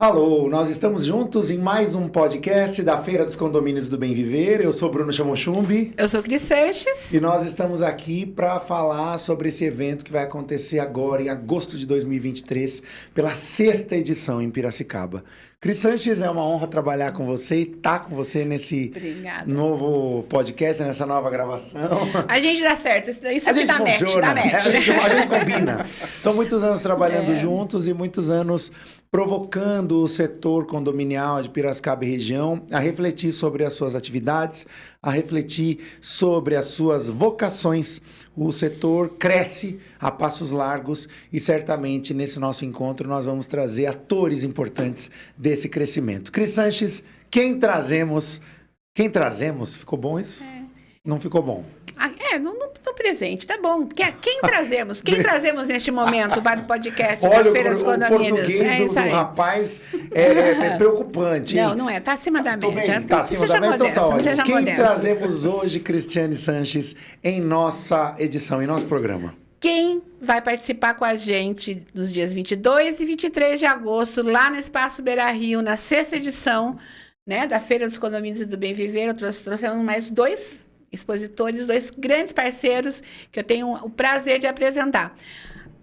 Alô, nós estamos juntos em mais um podcast da Feira dos Condomínios do Bem Viver. Eu sou Bruno Chamochumbi. Eu sou Cris Sanches. E nós estamos aqui para falar sobre esse evento que vai acontecer agora, em agosto de 2023, pela 6ª edição em Piracicaba. Cris Sanches, é uma honra trabalhar com você e estar com você nesse novo podcast, nessa nova gravação. A gente dá certo, isso aqui dá match, dá match. A gente combina. São muitos anos trabalhando juntos e muitos anos provocando o setor condominial de Piracicaba e região a refletir sobre as suas atividades, a refletir sobre as suas vocações. O setor cresce a passos largos e certamente nesse nosso encontro nós vamos trazer atores importantes desse crescimento. Cris Sanches, quem trazemos? Ficou bom isso? Não ficou bom. No presente, tá bom. Quem trazemos? Quem trazemos neste momento para o podcast Olha, da Feira dos Condomínios? O português do rapaz é preocupante. Não é. Tá acima da média. Tá acima da média, então tá ótimo. Quem modesto. Trazemos hoje, Cristiane Sanches, em nossa edição, em nosso programa? Quem vai participar com a gente nos dias 22 e 23 de agosto, lá no Espaço Beira Rio, na 6ª edição, né, da Feira dos Condomínios e do Bem Viver. Trouxemos mais 2 expositores, 2 grandes parceiros que eu tenho o prazer de apresentar.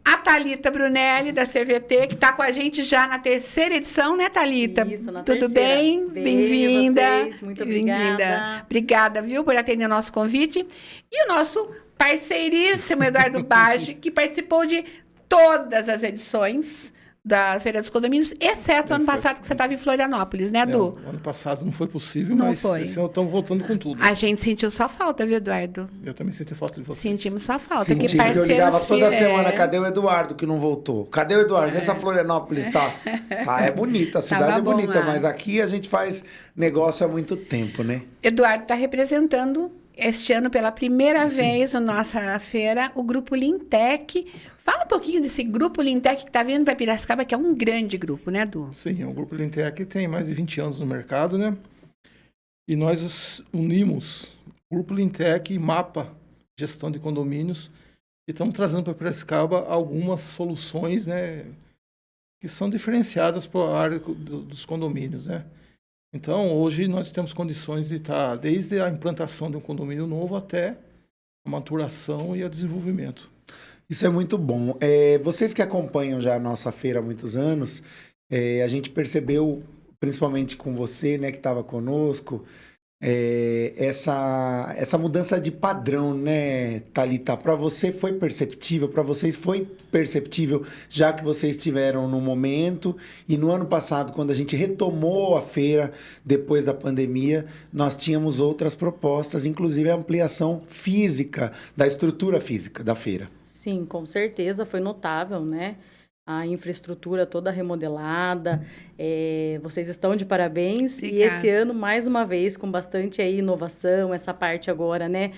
A Thalita Brunelli, da CVT, que está com a gente já na 3ª edição, né, Thalita? Isso, na Tudo terceira. bem? Bem-vinda. Muito obrigada. Obrigada, viu, por atender o nosso convite. E o nosso parceiríssimo Eduardo Bage, que participou de todas as edições da Feira dos Condomínios, exceto o ano passado, que você estava em Florianópolis, né, Edu? Ano passado não foi possível, não mas foi. esse ano estamos voltando com tudo. A gente sentiu sua falta, viu, Eduardo? Eu também senti falta de vocês. Sentimos sua falta. Senti, que eu ligava toda fiéis. semana, cadê o Eduardo que não voltou? Cadê o Eduardo? Nessa Florianópolis é bonita, a cidade Tava é bonita, bom lá. mas aqui a gente faz negócio há muito tempo, né? Eduardo está representando este ano pela primeira vez na nossa feira o Grupo Lintec. Fala um pouquinho desse Grupo Lintec que está vindo para Piracicaba, que é um grande grupo, né, Edu? Sim, o Grupo Lintec que tem mais de 20 anos no mercado, né? E nós unimos o Grupo Lintec e MAPA, Gestão de Condomínios, e estamos trazendo para Piracicaba algumas soluções, né, que são diferenciadas para a área dos condomínios, né? Então, hoje nós temos condições de estar desde a implantação de um condomínio novo até a maturação e o desenvolvimento. Isso é muito bom. Vocês que acompanham já a nossa feira há muitos anos, a gente percebeu, principalmente com você, né, que estava conosco, essa mudança de padrão, né, Thalita? Para você foi perceptível, para vocês foi perceptível, já que vocês estiveram no momento, e no ano passado, quando a gente retomou a feira, depois da pandemia, nós tínhamos outras propostas, inclusive a ampliação física, da estrutura física da feira. Sim, com certeza, foi notável, né? A infraestrutura toda remodelada, vocês estão de parabéns. Obrigada. E esse ano, mais uma vez, com bastante aí inovação, essa parte agora, né,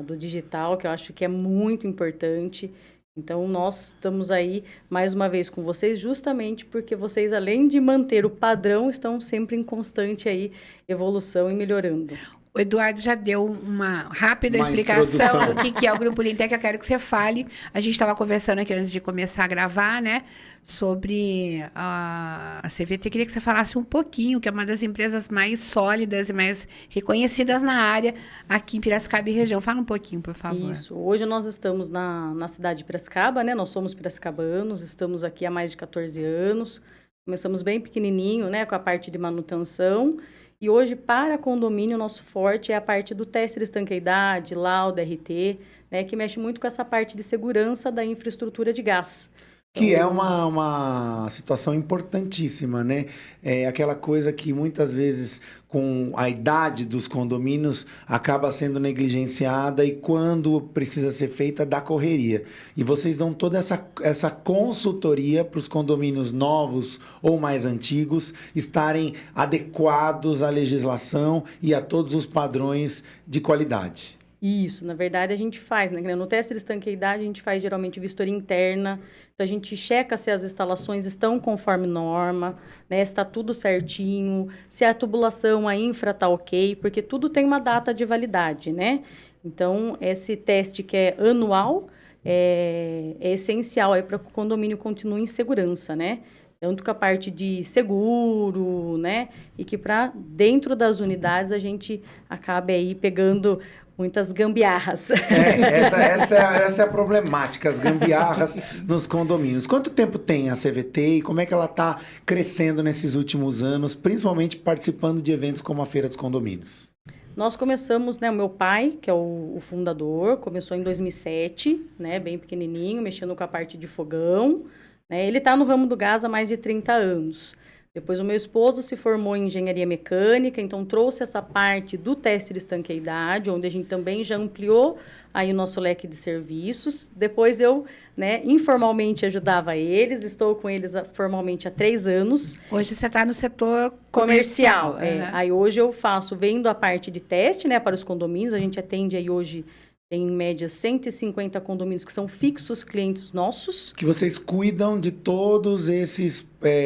do digital, que eu acho que é muito importante. Então, nós estamos aí, mais uma vez, com vocês, justamente porque vocês, além de manter o padrão, estão sempre em constante aí evolução e melhorando. O Eduardo já deu uma rápida Uma explicação introdução. do que é o Grupo Lintec. Eu quero que você fale. A gente estava conversando aqui antes de começar a gravar, né? Sobre a CVT. Eu queria que você falasse um pouquinho, que é uma das empresas mais sólidas e mais reconhecidas na área aqui em Piracicaba e região. Fala um pouquinho, por favor. Isso. Hoje nós estamos na cidade de Piracicaba, né? Nós somos piracicabanos, estamos aqui há mais de 14 anos. Começamos bem pequenininho, né? Com a parte de manutenção. E hoje, para condomínio, o nosso forte é a parte do teste de estanqueidade, laudo, RT, né, que mexe muito com essa parte de segurança da infraestrutura de gás. Que é uma situação importantíssima, né? É aquela coisa que muitas vezes, com a idade dos condomínios, acaba sendo negligenciada e quando precisa ser feita, dá correria. E vocês dão toda essa consultoria para os condomínios novos ou mais antigos estarem adequados à legislação e a todos os padrões de qualidade. Isso, na verdade a gente faz, né? No teste de estanqueidade a gente faz geralmente vistoria interna, então a gente checa se as instalações estão conforme norma, né? Se está tudo certinho, se a tubulação, a infra está ok, porque tudo tem uma data de validade, né? Então esse teste que é anual é essencial para que o condomínio continue em segurança, né? tanto com a parte de seguro, né? E que para dentro das unidades a gente acabe aí pegando muitas gambiarras. Essa é a problemática, as gambiarras nos condomínios. Quanto tempo tem a CVT e como é que ela está crescendo nesses últimos anos, principalmente participando de eventos como a Feira dos Condomínios? Nós começamos, né, o meu pai, que é o fundador, começou em 2007, né, bem pequenininho, mexendo com a parte de fogão, né, ele está no ramo do gás há mais de 30 anos. Depois o meu esposo se formou em engenharia mecânica, então trouxe essa parte do teste de estanqueidade, onde a gente também já ampliou aí o nosso leque de serviços. Depois eu, né, informalmente ajudava eles, estou com eles formalmente há 3 anos. Hoje você está no setor comercial. Aí hoje eu vendo a parte de teste, né, para os condomínios, a gente atende aí hoje, tem, em média, 150 condomínios que são fixos clientes nossos. Que vocês cuidam de todos esses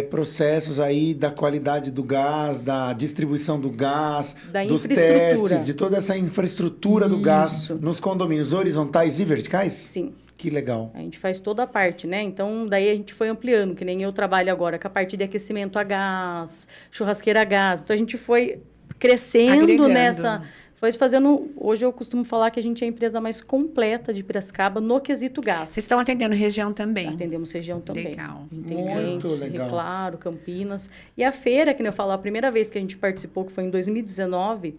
processos aí da qualidade do gás, da distribuição do gás, dos testes, de toda essa infraestrutura do gás nos condomínios horizontais e verticais? Sim. Que legal. A gente faz toda a parte, né? Então, daí a gente foi ampliando, que nem eu trabalho agora com a parte de aquecimento a gás, churrasqueira a gás. Então, a gente foi crescendo agregando nessa... Foi fazendo... Hoje eu costumo falar que a gente é a empresa mais completa de Piracicaba no quesito gás. Vocês estão atendendo região também? Atendemos região também. Legal. Tem Muito clientes, legal. Claro, Campinas. E a feira, que eu falo, a primeira vez que a gente participou, que foi em 2019,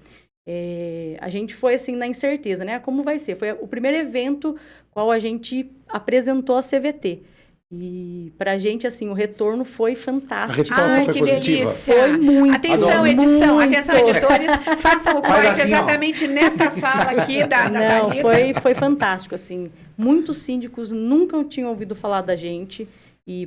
a gente foi assim na incerteza, né? Como vai ser? Foi o primeiro evento qual a gente apresentou a CVT. E pra gente, assim, o retorno foi fantástico. A resposta Ai, foi que positiva? delícia. Foi muito. Atenção, Adoro. edição. Muito. Atenção, editores. Façam o Faz corte assim, ó. exatamente nesta fala aqui da Não, Thalita. foi fantástico, assim. Muitos síndicos nunca tinham ouvido falar da gente.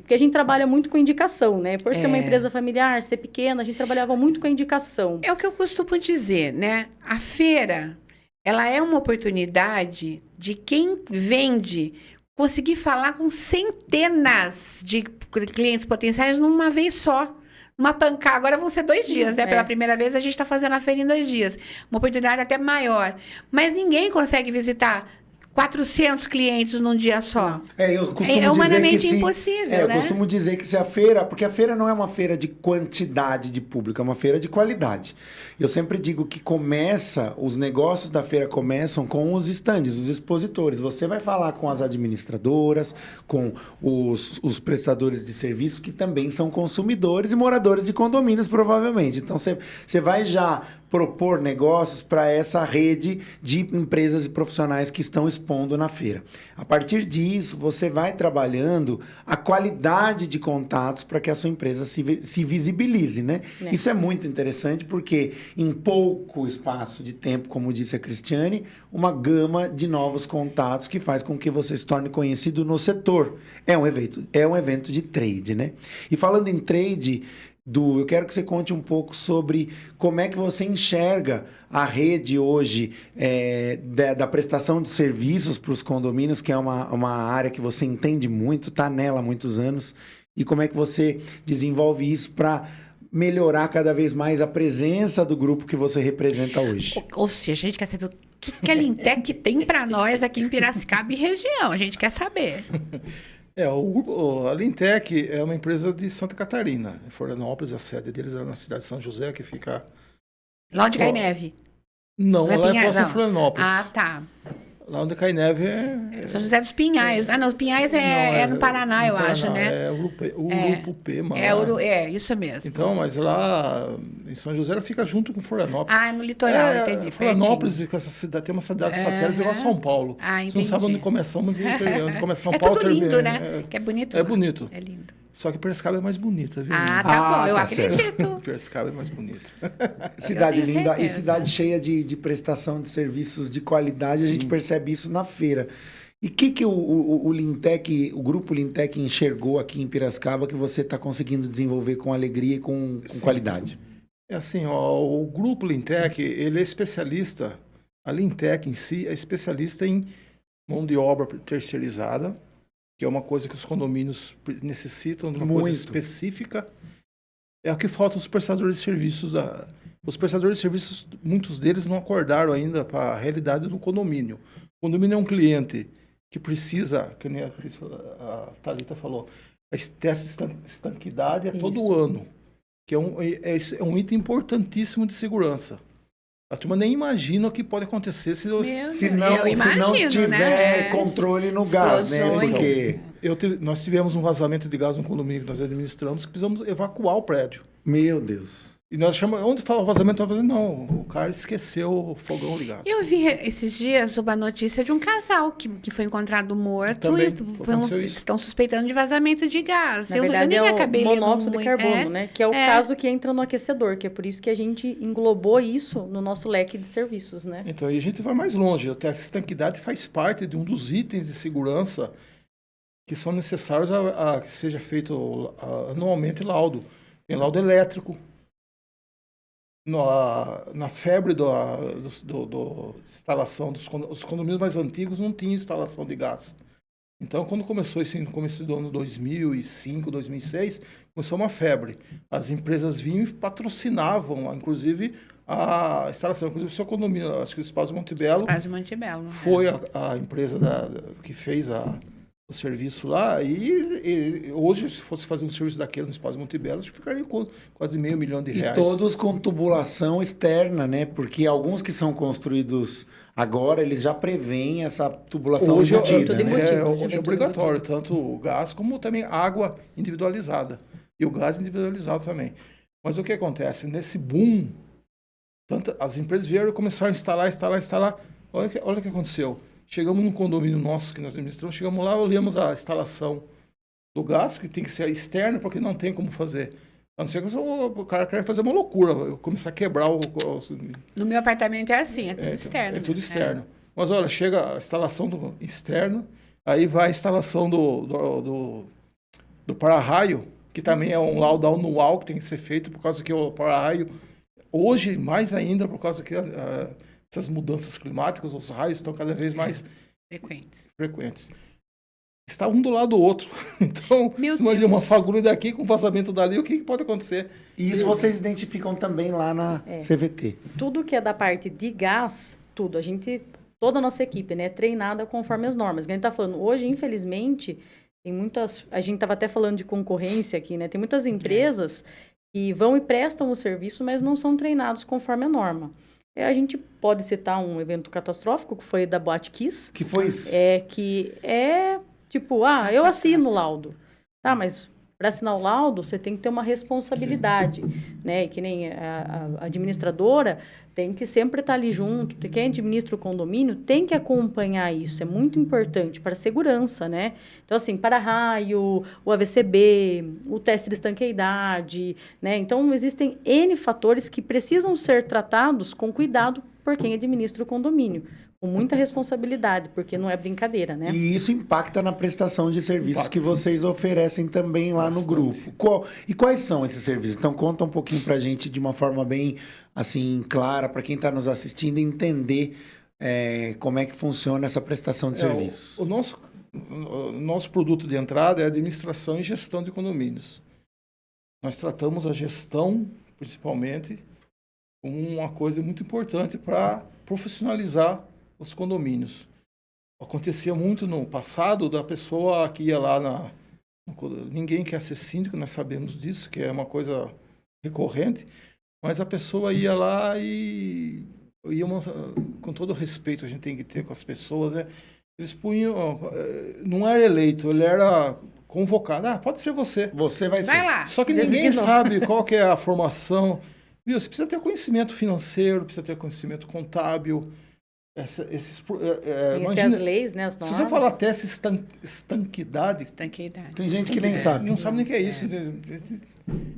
Porque a gente trabalha muito com indicação, né? Por ser uma empresa familiar, ser pequena, a gente trabalhava muito com a indicação. É o que eu costumo dizer, né? A feira, ela é uma oportunidade de quem vende conseguir falar com centenas de clientes potenciais numa vez só. Uma pancada. Agora vão ser 2 dias, né? Pela primeira vez a gente está fazendo a feira em 2 dias. Uma oportunidade até maior. Mas ninguém consegue visitar 400 clientes num dia só. Eu costumo É dizer humanamente que impossível, eu né? costumo dizer que se a feira... Porque a feira não é uma feira de quantidade de público, é uma feira de qualidade. Eu sempre digo que os negócios da feira começam com os estandes, os expositores. Você vai falar com as administradoras, com os prestadores de serviços, que também são consumidores e moradores de condomínios, provavelmente. Então, você vai já propor negócios para essa rede de empresas e profissionais que estão expondo na feira. A partir disso, você vai trabalhando a qualidade de contatos para que a sua empresa se visibilize, né? Isso é muito interessante porque em pouco espaço de tempo, como disse a Cristiane, uma gama de novos contatos que faz com que você se torne conhecido no setor. É um evento de trade, né? E falando em trade, eu quero que você conte um pouco sobre como é que você enxerga a rede hoje da prestação de serviços para os condomínios, que é uma área que você entende muito, está nela há muitos anos, e como é que você desenvolve isso para melhorar cada vez mais a presença do grupo que você representa hoje. Ou seja, a gente quer saber o que a Lintec tem para nós aqui em Piracicaba e região. A gente quer saber. A Lintec é uma empresa de Santa Catarina, em Florianópolis, a sede deles é na cidade de São José, que fica... Lá onde cai neve? Não, é lá é Pinhais, próximo não. a Florianópolis. Ah, tá. Lá onde cai neve São José dos Pinhais. Ah, não, os Pinhais é no Paraná, eu acho, né? É Urupema. Isso mesmo. Então, mas lá em São José ela fica junto com Florianópolis. Ah, no litoral, entendi. Florianópolis, com essa cidade, tem uma cidade satélite igual a São Paulo. Ah, Você não sabe onde começamos, onde começa São Paulo. É tudo lindo, né? Que é bonito. É bonito. É lindo. Só que Piracicaba é mais bonita, viu? Ah, tá bom, eu certo. acredito. Piracicaba é mais bonita. Cidade Eu tenho linda certeza. e cidade cheia de prestação de serviços de qualidade, a gente percebe isso na feira. E o que o Lintec, o grupo Lintec enxergou aqui em Piracicaba que você está conseguindo desenvolver com alegria e com qualidade? É assim, o grupo Lintec, ele é especialista, a Lintec em si é especialista em mão de obra terceirizada, que é uma coisa que os condomínios necessitam de uma coisa específica. É o que falta os prestadores de serviços. Os prestadores de serviços, muitos deles não acordaram ainda para a realidade do condomínio. O condomínio é um cliente que precisa, que nem a Thalita falou, Esse teste de estanquidade é todo ano, que é um item importantíssimo de segurança. A turma nem imagina o que pode acontecer se Meu Se Deus, não, eu se não imagino, tiver né? controle no gás, né? Explosões. Porque, nós tivemos um vazamento de gás no condomínio que nós administramos, que precisamos evacuar o prédio. meu Deus. E nós chamamos, onde fala vazamento, nós falamos, não, o cara esqueceu o fogão ligado. Eu vi esses dias uma notícia de um casal que foi encontrado morto Também e aconteceu isso. estão suspeitando de vazamento de gás. Na eu verdade, nem é acabei o lendo monóxido de muito. carbono, né? Que é o caso que entra no aquecedor, que é por isso que a gente englobou isso no nosso leque de serviços, né? Então, aí a gente vai mais longe. O teste de estanquidade faz parte de um dos itens de segurança que são necessários a que seja feito anualmente laudo. Tem laudo elétrico. Na febre da instalação os condomínios mais antigos não tinham instalação de gás. Então, quando começou isso no começo do ano 2005, 2006, começou uma febre. As empresas vinham e patrocinavam, inclusive, a instalação. Inclusive, o seu condomínio, acho que o Espaço Montebello, Espaço de Montebello. foi a empresa que fez o serviço lá. E hoje, se fosse fazer um serviço daquele no Espaço Montebello, acho que ficaria com quase R$500 mil. E todos com tubulação externa, né? Porque alguns que são construídos agora, eles já prevêem essa tubulação Hoje embutida, tudo né? embutido. Hoje é obrigatório, tanto o gás como também água individualizada. E o gás individualizado também. Mas o que acontece? Nesse boom, as empresas vieram e começaram a instalar. Olha o que aconteceu. Chegamos num condomínio nosso que nós administramos, chegamos lá, olhamos a instalação do gás, que tem que ser externa, porque não tem como fazer. A não ser que o cara quer fazer uma loucura, começar a quebrar No meu apartamento é assim, é tudo externo. É tudo externo. Mas olha, chega a instalação do externo, aí vai a instalação do para-raio, que também é um laudo anual que tem que ser feito, por causa que o para-raio, hoje, mais ainda, por causa que essas mudanças climáticas, os raios estão cada vez mais frequentes. Está um do lado do outro. Então, Meu se imagina Deus. uma fagulha daqui com vazamento dali, o que pode acontecer? E isso vocês identificam também lá na CVT. Tudo que é da parte de gás, toda a nossa equipe, né, é treinada conforme as normas. Que a gente está falando, hoje, infelizmente, tem muitas, a gente estava até falando de concorrência aqui, né, tem muitas empresas que vão e prestam o serviço, mas não são treinados conforme a norma. A gente pode citar um evento catastrófico, que foi da Boate Kiss. Que foi isso? Tipo, eu assino o laudo. Tá, mas para assinar o laudo, você tem que ter uma responsabilidade, né? E que nem a administradora tem que sempre estar ali junto. Quem administra o condomínio tem que acompanhar isso. É muito importante para a segurança, né? Então, assim, para-raio, o AVCB, o teste de estanqueidade, né? Então, existem N fatores que precisam ser tratados com cuidado por quem administra o condomínio. Com muita responsabilidade, porque não é brincadeira, né? E isso impacta na prestação de serviços que vocês oferecem também lá no grupo. E quais são esses serviços? Então, conta um pouquinho pra gente de uma forma bem, assim, clara, para quem está nos assistindo entender como é que funciona essa prestação de serviços. O nosso produto de entrada é administração e gestão de condomínios. Nós tratamos a gestão, principalmente, como uma coisa muito importante para profissionalizar os condomínios. Acontecia muito no passado da pessoa que ia lá ninguém quer ser síndico, nós sabemos disso, que é uma coisa recorrente, mas a pessoa ia lá e com todo o respeito a gente tem que ter com as pessoas, né? Eles punham, não era eleito, ele era convocado. Pode ser você. Você vai ser. Vai lá. Só que ninguém sabe qual que é a formação. Viu? Você precisa ter conhecimento financeiro, precisa ter conhecimento contábil. Conhecer as leis, né, as normas. Se você falar teste estanquidade, tem gente que nem sabe. Não sabe nem o que é isso.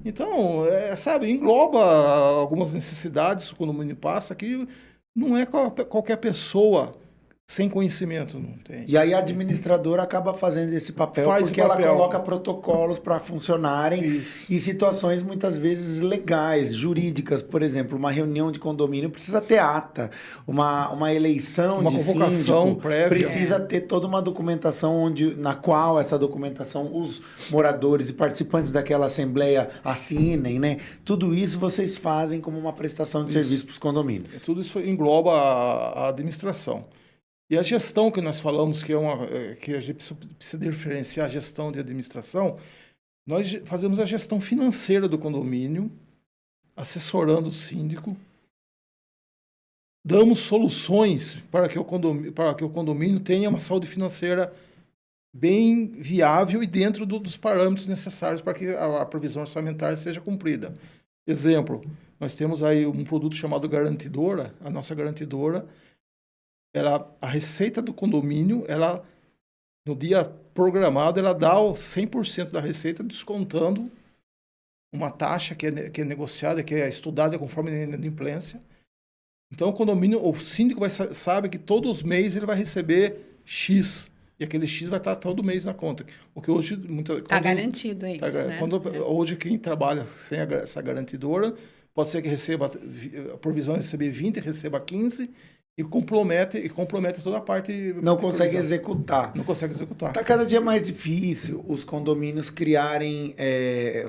Então, sabe, engloba algumas necessidades que o condomínio passa que não é qualquer pessoa sem conhecimento. Não tem. E aí a administradora acaba fazendo esse papel porque ela coloca protocolos para funcionarem em situações muitas vezes legais, jurídicas. Por exemplo, uma reunião de condomínio precisa ter ata, uma eleição uma de convocação síndico prévia. Precisa ter toda uma documentação na qual essa documentação os moradores e participantes daquela assembleia assinem, né? Tudo isso vocês fazem como uma prestação de serviço para os condomínios. Tudo isso engloba a administração. E a gestão que nós falamos, que a gente precisa diferenciar a gestão de administração, Nós fazemos a gestão financeira do condomínio, assessorando o síndico, damos soluções para que o condomínio tenha uma saúde financeira bem viável e dentro dos parâmetros necessários para que a previsão orçamentária seja cumprida. Exemplo, nós temos aí um produto chamado Garantidora. A nossa Garantidora, a receita do condomínio, no dia programado, ela dá 100% da receita, descontando uma taxa que é negociada, que é estudada conforme a inadimplência. Então, o síndico sabe que todos os meses ele vai receber X. E aquele X vai estar todo mês na conta. Porque hoje... Está garantido isso, né? Hoje, quem trabalha sem essa garantidora, pode ser que receba, a provisão é receber 20, receba 15, e compromete toda a parte... Não consegue executar. Não consegue executar. Está cada dia mais difícil os condomínios criarem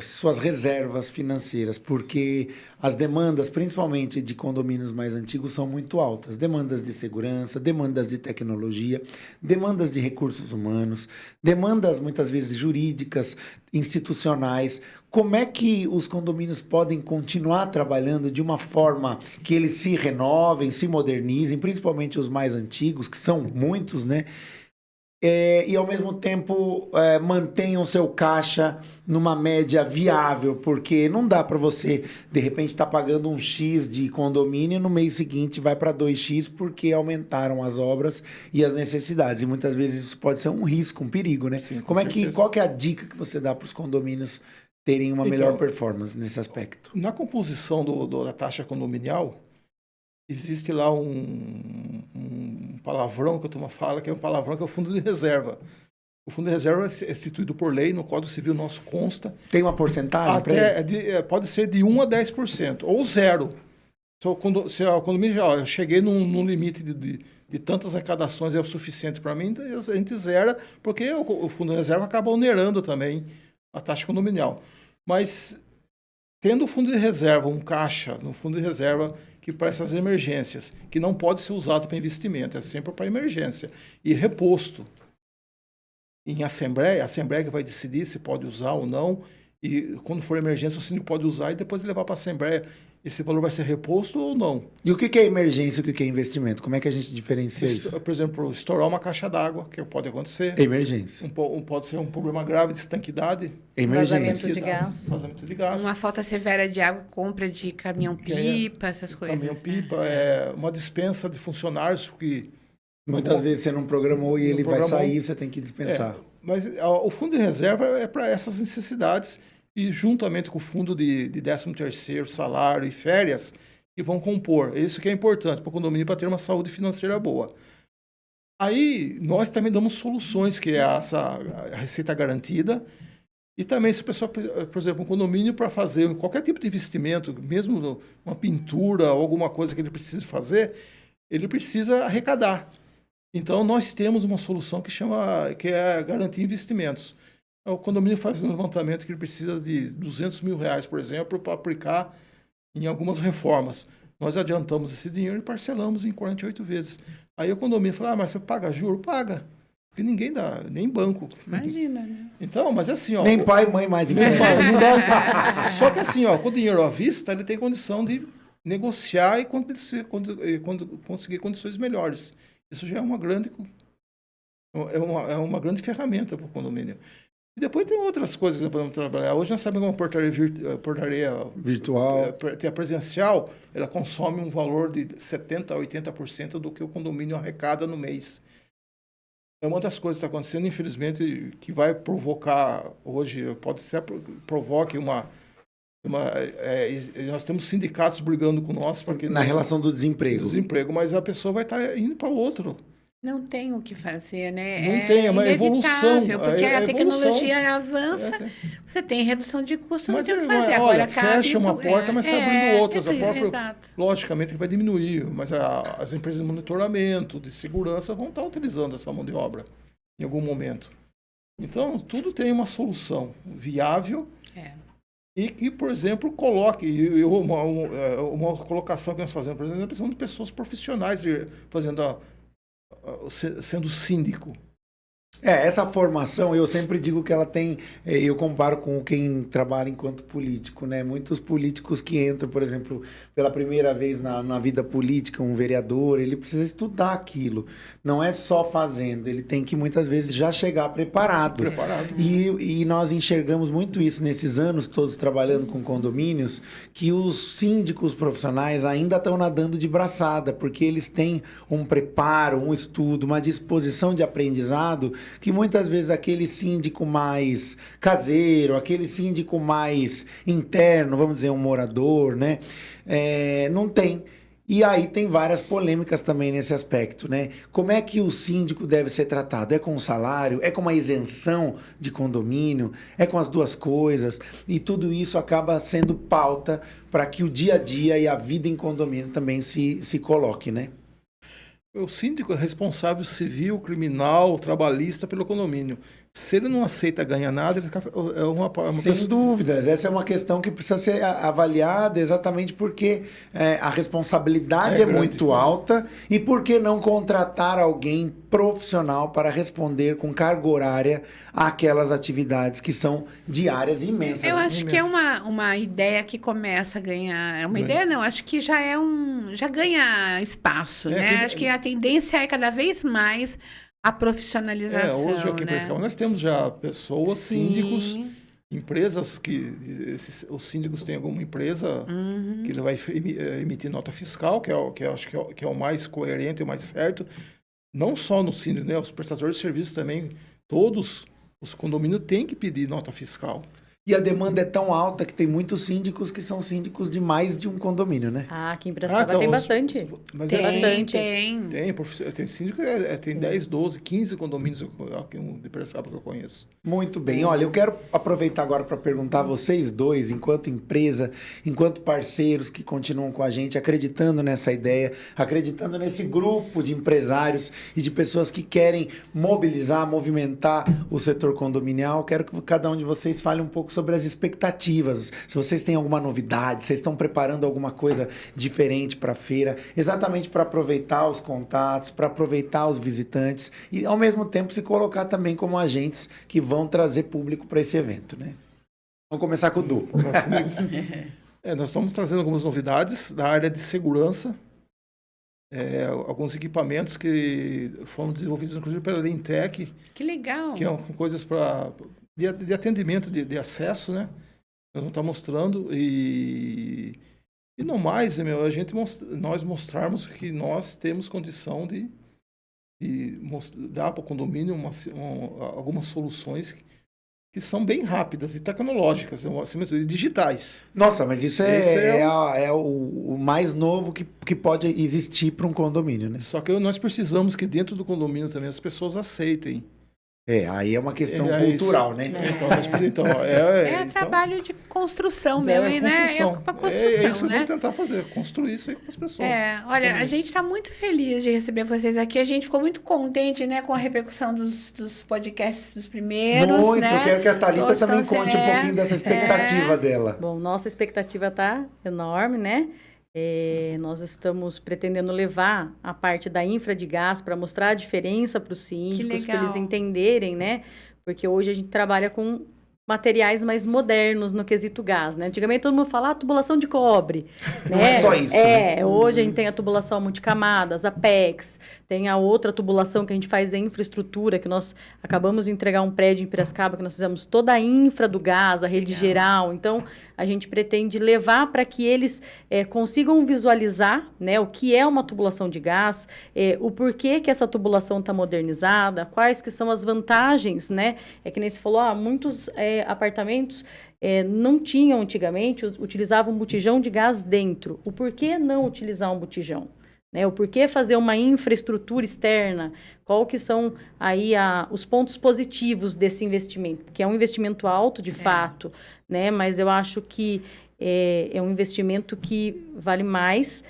suas reservas financeiras, porque as demandas, principalmente de condomínios mais antigos, são muito altas. Demandas de segurança, demandas de tecnologia, demandas de recursos humanos, demandas, muitas vezes, jurídicas, institucionais. Como é que os condomínios podem continuar trabalhando de uma forma que eles se renovem, se modernizem, principalmente os mais antigos, que são muitos, né? E, ao mesmo tempo, mantenham seu caixa numa média viável, porque não dá para você, de repente, estar pagando um X de condomínio e no mês seguinte vai para 2X porque aumentaram as obras e as necessidades. E muitas vezes isso pode ser um risco, um perigo, né? Sim, Qual que é a dica que você dá para os condomínios terem uma melhor performance nesse aspecto? Na composição da taxa condominial, existe lá um palavrão que a turma fala, que é um palavrão que é o fundo de reserva. O fundo de reserva é instituído por lei, no Código Civil nosso consta. Tem uma porcentagem para ele? Pode ser de 1 a 10%, ou zero. Se o condomínio eu cheguei num limite de tantas arrecadações é o suficiente para mim, a gente zera, porque o fundo de reserva acaba onerando também a taxa condominial. Mas, tendo o fundo de reserva, um caixa no fundo de reserva, que para essas emergências, que não pode ser usado para investimento, é sempre para emergência. E reposto em assembleia, a assembleia que vai decidir se pode usar ou não, e quando for emergência o síndico pode usar e depois levar para a assembleia. Esse valor vai ser reposto ou não? E o que é emergência e o que é investimento? Como é que a gente diferencia isso? Por exemplo, estourar uma caixa d'água, que pode acontecer. Emergência. Pode ser um problema grave de estanquidade. Vazamento de gás. Vazamento de gás. Uma falta severa de água, compra de caminhão-pipa, essas coisas. Caminhão-pipa, né? uma dispensa de funcionários que... Muitas vezes você não programou e ele vai sair, você tem que dispensar. Mas o fundo de reserva é para essas necessidades e juntamente com o fundo de 13º, salário e férias, que vão compor. Isso que é importante para o condomínio para ter uma saúde financeira boa. Aí, nós também damos soluções, que é a receita garantida, e também se a pessoa, por exemplo, um condomínio para fazer qualquer tipo de investimento, mesmo uma pintura ou alguma coisa que ele precise fazer, ele precisa arrecadar. Então, nós temos uma solução que é garantir investimentos. O condomínio faz um levantamento que ele precisa de R$200 mil, por exemplo, para aplicar em algumas reformas. Nós adiantamos esse dinheiro e parcelamos em 48 vezes. Aí o condomínio fala, mas você paga juro? Paga. Porque ninguém dá, nem banco. Imagina, né? Então, mas é assim, ó. Nem pai e mãe mais. Só que assim, ó, com o dinheiro à vista, ele tem condição de negociar e conseguir condições melhores. Isso já é uma grande ferramenta para o condomínio. E depois tem outras coisas que nós podemos trabalhar. Hoje nós sabemos que uma portaria virtual, presencial, ela consome um valor de 70% a 80% do que o condomínio arrecada no mês. É uma das coisas que está acontecendo, infelizmente, que vai provocar hoje, pode ser provoque nós temos sindicatos brigando com nós porque na relação do desemprego. Mas a pessoa vai estar indo para outro. Não tem o que fazer, né? Não tem, é uma evolução. Porque a tecnologia avança, você tem redução de custo, não tem o que fazer. Agora, fecha uma porta, mas está abrindo outras. Exato. Logicamente que vai diminuir, mas as empresas de monitoramento, de segurança, vão estar utilizando essa mão de obra em algum momento. Então, tudo tem uma solução viável e que, por exemplo, coloque... Uma colocação que nós fazemos, por exemplo, é a questão de pessoas profissionais fazendo sendo síndico. Essa formação, eu sempre digo que ela tem, eu comparo com quem trabalha enquanto político, né? Muitos políticos que entram, por exemplo, pela primeira vez na vida política, um vereador, ele precisa estudar aquilo. Não é só fazendo, ele tem que muitas vezes já chegar preparado. E nós enxergamos muito isso nesses anos todos trabalhando com condomínios, que os síndicos profissionais ainda estão nadando de braçada, porque eles têm um preparo, um estudo, uma disposição de aprendizado que muitas vezes aquele síndico mais caseiro, aquele síndico mais interno, vamos dizer, um morador, né? Não tem. E aí tem várias polêmicas também nesse aspecto, né? Como é que o síndico deve ser tratado? É com salário? É com uma isenção de condomínio? É com as duas coisas? E tudo isso acaba sendo pauta para que o dia a dia e a vida em condomínio também se coloque, né? O síndico é responsável civil, criminal, trabalhista pelo condomínio. Se ele não aceita ganhar nada, ele é uma Sem dúvidas, essa é uma questão que precisa ser avaliada exatamente porque a responsabilidade é muito alta e por que não contratar alguém profissional para responder com carga horária àquelas atividades que são diárias e imensas. Eu acho que é uma ideia que começa a ganhar. É uma ideia, não, acho que já já ganha espaço, né? Acho que a tendência é cada vez mais a profissionalização, hoje aqui em Piracicaba nós temos já pessoas, síndicos, empresas os síndicos têm alguma empresa que vai emitir nota fiscal, acho que é o mais coerente e o mais certo. Não só no síndico, né? Os prestadores de serviços também, todos os condomínios têm que pedir nota fiscal. E a demanda é tão alta que tem muitos síndicos que são síndicos de mais de um condomínio, né? Aqui em Piracicaba tem bastante. Mas tem bastante. Tem síndico tem 10, 12, 15 condomínios aqui de Piracicaba que eu conheço. Muito bem. Olha, eu quero aproveitar agora para perguntar a vocês dois, enquanto empresa, enquanto parceiros que continuam com a gente, acreditando nessa ideia, acreditando nesse grupo de empresários e de pessoas que querem mobilizar, movimentar o setor condominial, quero que cada um de vocês fale um pouco sobre as expectativas. Se vocês têm alguma novidade, vocês estão preparando alguma coisa diferente para a feira, exatamente para aproveitar os contatos, para aproveitar os visitantes e, ao mesmo tempo, se colocar também como agentes que vão trazer público para esse evento, né? Vamos começar com o Du. Nós estamos trazendo algumas novidades da área de segurança, alguns equipamentos que foram desenvolvidos, inclusive, pela Lentec. Que legal! Que são coisas de atendimento, de acesso, né? Nós vamos estar mostrando e não mais, nós mostrarmos que nós temos condição de dar para o condomínio algumas soluções que são bem rápidas e tecnológicas, acima de tudo, digitais. Nossa, mas isso é o mais novo que pode existir para um condomínio, né? Só que nós precisamos que dentro do condomínio também as pessoas aceitem. Aí é uma questão cultural, né? Trabalho de construção mesmo, né? É para construção, é isso que vamos tentar fazer, construir isso aí com as pessoas. Olha, a gente está muito feliz de receber vocês aqui. A gente ficou muito contente, né, com a repercussão dos podcasts dos primeiros. Muito, né? Eu quero que a Thalita também conte um pouquinho dessa expectativa dela. Bom, nossa expectativa está enorme, né? Nós estamos pretendendo levar a parte da infra de gás para mostrar a diferença para os síndicos, para eles entenderem, né? Porque hoje a gente trabalha com materiais mais modernos no quesito gás, né? Antigamente todo mundo falava tubulação de cobre, Não né? é só isso. Hoje a gente tem a tubulação multicamadas, a PEX, tem a outra tubulação que a gente faz em infraestrutura, que nós acabamos de entregar um prédio em Piracicaba, que nós fizemos toda a infra do gás, a rede geral. Então, a gente pretende levar para que eles consigam visualizar, né, o que é uma tubulação de gás, o porquê que essa tubulação está modernizada, quais que são as vantagens, né? É que nem se falou, muitos apartamentos não tinham antigamente, utilizavam um botijão de gás dentro. O porquê não utilizar um botijão? Né? O porquê fazer uma infraestrutura externa? Qual que são aí os pontos positivos desse investimento? Porque é um investimento alto, de fato, né? Mas eu acho que é um investimento que vale mais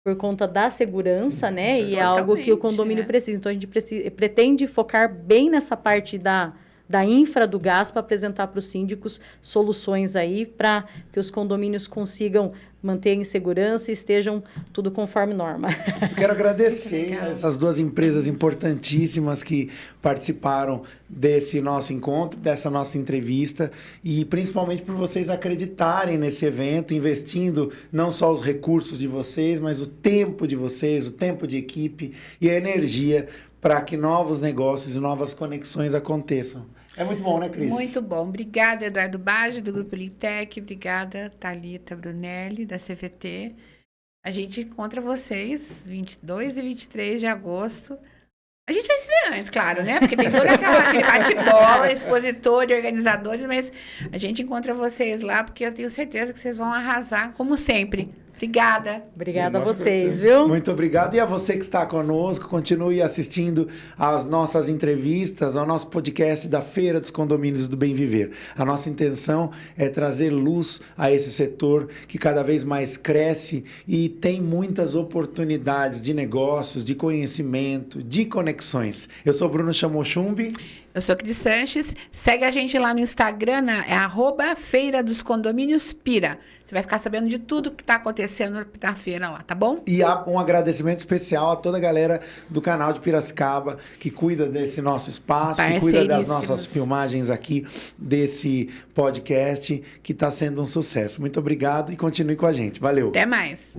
por conta da segurança, né? E é algo que o condomínio precisa. Então, a gente pretende focar bem nessa parte da infra do gás para apresentar para os síndicos soluções aí para que os condomínios consigam mantenham em segurança e estejam tudo conforme norma. Eu quero agradecer Legal. a essas duas empresas importantíssimas que participaram desse nosso encontro, dessa nossa entrevista, e principalmente por vocês acreditarem nesse evento, investindo não só os recursos de vocês, mas o tempo de vocês, o tempo de equipe e a energia para que novos negócios e novas conexões aconteçam. É muito bom, né, Cris? Muito bom. Obrigada, Eduardo Baggio, do Grupo Lintec. Obrigada, Thalita Brunelli, da CVT. A gente encontra vocês 22 e 23 de agosto. A gente vai se ver antes, claro, né? Porque tem todo aquele bate-bola, expositor e organizadores, mas a gente encontra vocês lá, porque eu tenho certeza que vocês vão arrasar, como sempre. Obrigada. Obrigada a Nós vocês, agradecemos. viu? Muito obrigado. E a você que está conosco, continue assistindo às nossas entrevistas, ao nosso podcast da Feira dos Condomínios do Bem Viver. A nossa intenção é trazer luz a esse setor que cada vez mais cresce e tem muitas oportunidades de negócios, de conhecimento, de conexões. Eu sou Bruno Chamochumbi. Eu sou Cris Sanches. Segue a gente lá no Instagram, é @Feira dos Condomínios Pira. Você vai ficar sabendo de tudo que está acontecendo na feira lá, tá bom? E há um agradecimento especial a toda a galera do canal de Piracicaba que cuida desse nosso espaço, que cuida das nossas filmagens aqui, desse podcast, que está sendo um sucesso. Muito obrigado e continue com a gente. Valeu! Até mais.